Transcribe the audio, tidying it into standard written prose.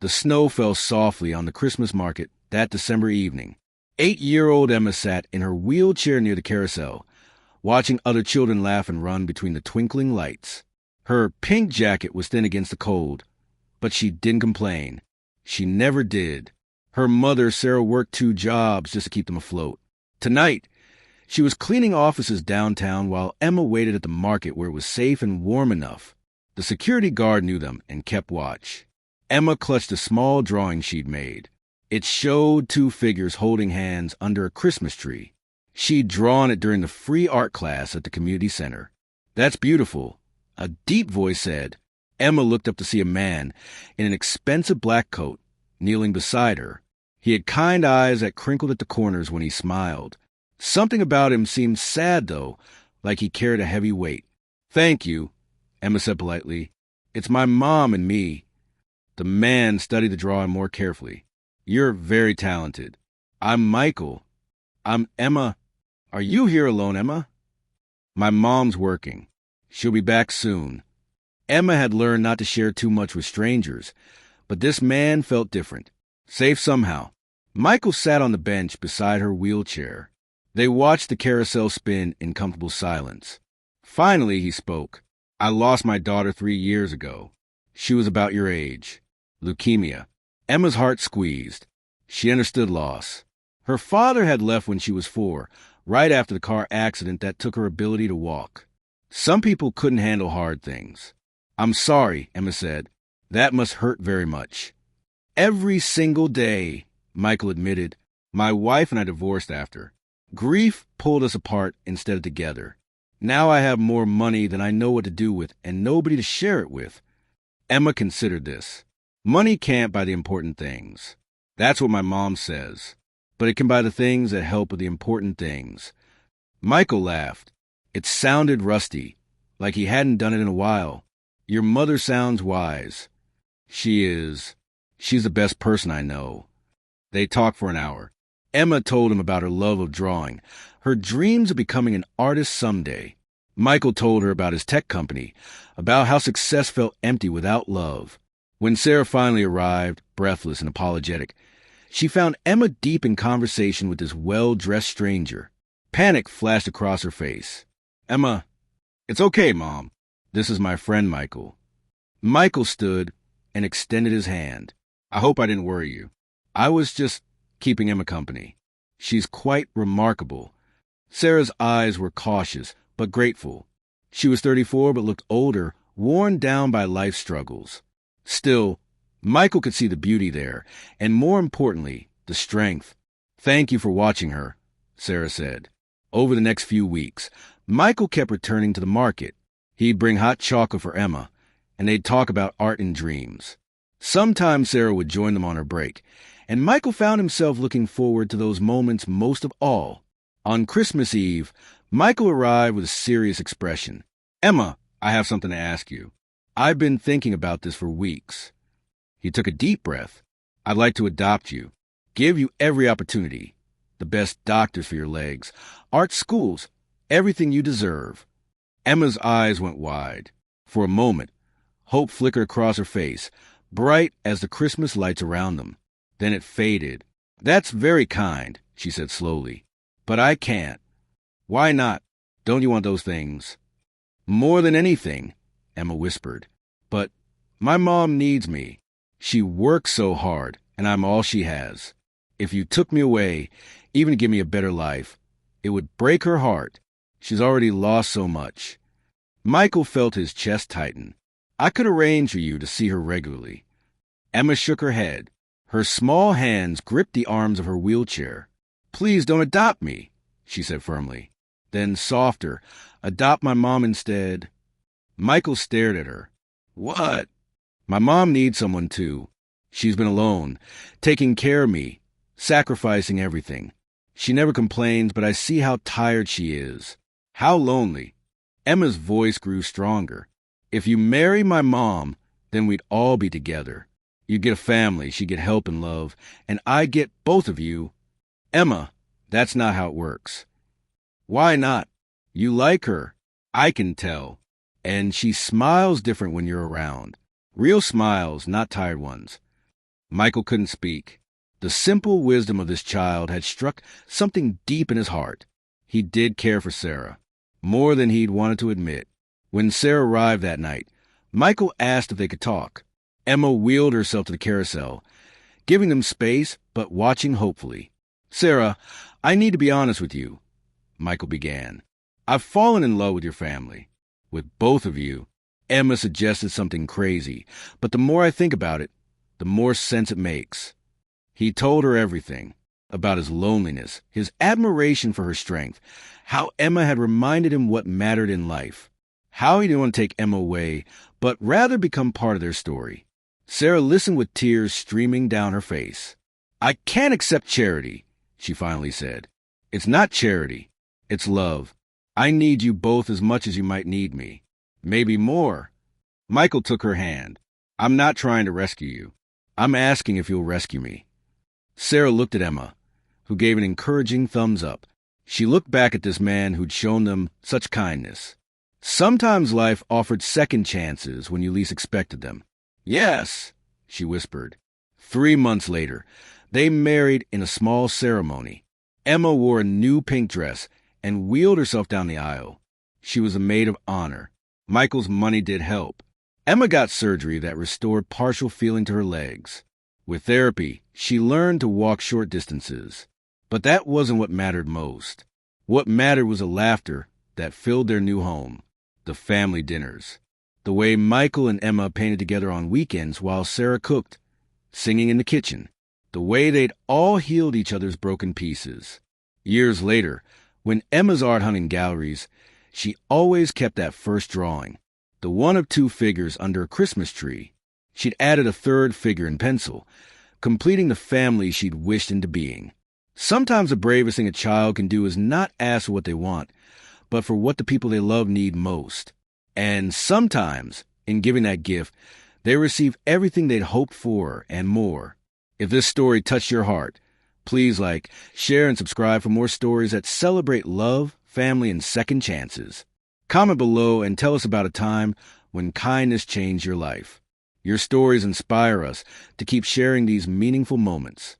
The snow fell softly on the Christmas market that December evening. 8-year-old Emma sat in her wheelchair near the carousel, watching other children laugh and run between the twinkling lights. Her pink jacket was thin against the cold, but she didn't complain. She never did. Her mother, Sarah, worked 2 jobs just to keep them afloat. Tonight, she was cleaning offices downtown while Emma waited at the market where it was safe and warm enough. The security guard knew them and kept watch. Emma clutched a small drawing she'd made. It showed 2 figures holding hands under a Christmas tree. She'd drawn it during the free art class at the community center. "That's beautiful," a deep voice said. Emma looked up to see a man in an expensive black coat kneeling beside her. He had kind eyes that crinkled at the corners when he smiled. Something about him seemed sad, though, like he carried a heavy weight. "Thank you," Emma said politely. "It's my mom and me." The man studied the drawing more carefully. "You're very talented." "I'm Michael." "I'm Emma." "Are you here alone, Emma?" "My mom's working. She'll be back soon." Emma had learned not to share too much with strangers, but this man felt different, safe somehow. Michael sat on the bench beside her wheelchair. They watched the carousel spin in comfortable silence. Finally, he spoke. "I lost my daughter 3 years ago. She was about your age. Leukemia." Emma's heart squeezed. She understood loss. Her father had left when she was 4, right after the car accident that took her ability to walk. Some people couldn't handle hard things. "I'm sorry," Emma said. "That must hurt very much." "Every single day," Michael admitted. "My wife and I divorced after. Grief pulled us apart instead of together. Now I have more money than I know what to do with and nobody to share it with." Emma considered this. Money can't buy the important things. That's what my mom says. But it can buy the things that help with the important things. Michael laughed. It sounded rusty, like he hadn't done it in a while. "Your mother sounds wise." "She is. She's the best person I know." They talked for an hour. Emma told him about her love of drawing, her dreams of becoming an artist someday. Michael told her about his tech company, about how success felt empty without love. When Sarah finally arrived, breathless and apologetic, she found Emma deep in conversation with this well-dressed stranger. Panic flashed across her face. "Emma, it's okay, Mom. This is my friend Michael." Michael stood and extended his hand. "I hope I didn't worry you. I was just keeping Emma company. She's quite remarkable." Sarah's eyes were cautious, but grateful. She was 34, but looked older, worn down by life struggles. Still, Michael could see the beauty there, and more importantly, the strength. "Thank you for watching her," Sarah said. Over the next few weeks, Michael kept returning to the market. He'd bring hot chocolate for Emma, and they'd talk about art and dreams. Sometimes Sarah would join them on her break, and Michael found himself looking forward to those moments most of all. On Christmas Eve, Michael arrived with a serious expression. "Emma, I have something to ask you. I've been thinking about this for weeks." He took a deep breath. "I'd like to adopt you, give you every opportunity, the best doctors for your legs, art schools, everything you deserve." Emma's eyes went wide. For a moment, hope flickered across her face, bright as the Christmas lights around them. Then it faded. "That's very kind," she said slowly. "But I can't." "Why not? Don't you want those things?" "More than anything," Emma whispered. "But my mom needs me. She works so hard, and I'm all she has. If you took me away, even to give me a better life, it would break her heart. She's already lost so much." Michael felt his chest tighten. "I could arrange for you to see her regularly." Emma shook her head. Her small hands gripped the arms of her wheelchair. "Please don't adopt me," she said firmly. Then softer, "Adopt my mom instead." Michael stared at her. "What?" "My mom needs someone too. She's been alone, taking care of me, sacrificing everything. She never complains, but I see how tired she is. How lonely." Emma's voice grew stronger. "If you marry my mom, then we'd all be together. You'd get a family, she'd get help and love, and I'd get both of you." "Emma, that's not how it works." "Why not? You like her. I can tell. And she smiles different when you're around. Real smiles, not tired ones." Michael couldn't speak. The simple wisdom of this child had struck something deep in his heart. He did care for Sarah, more than he'd wanted to admit. When Sarah arrived that night, Michael asked if they could talk. Emma wheeled herself to the carousel, giving them space but watching hopefully. "Sarah, I need to be honest with you," Michael began. "I've fallen in love with your family. With both of you." Emma suggested something crazy, but the more I think about it, the more sense it makes. He told her everything about his loneliness, his admiration for her strength, how Emma had reminded him what mattered in life, how he didn't want to take Emma away, but rather become part of their story. Sarah listened with tears streaming down her face. "I can't accept charity," she finally said. "It's not charity. It's love. I need you both as much as you might need me. Maybe more." Michael took her hand. "I'm not trying to rescue you. I'm asking if you'll rescue me." Sarah looked at Emma, who gave an encouraging thumbs up. She looked back at this man who'd shown them such kindness. Sometimes life offered second chances when you least expected them. "Yes," she whispered. 3 months later, they married in a small ceremony. Emma wore a new pink dress and wheeled herself down the aisle. She was a maid of honor. Michael's money did help. Emma got surgery that restored partial feeling to her legs. With therapy, she learned to walk short distances. But that wasn't what mattered most. What mattered was the laughter that filled their new home, the family dinners, the way Michael and Emma painted together on weekends while Sarah cooked, singing in the kitchen, the way they'd all healed each other's broken pieces. Years later, when Emma's art hung in galleries, she always kept that first drawing, the one of 2 figures under a Christmas tree. She'd added a 3rd figure in pencil, completing the family she'd wished into being. Sometimes the bravest thing a child can do is not ask for what they want, but for what the people they love need most. And sometimes, in giving that gift, they receive everything they'd hoped for and more. If this story touched your heart, please share, and subscribe for more stories that celebrate love, family, and second chances. Comment below and tell us about a time when kindness changed your life. Your stories inspire us to keep sharing these meaningful moments.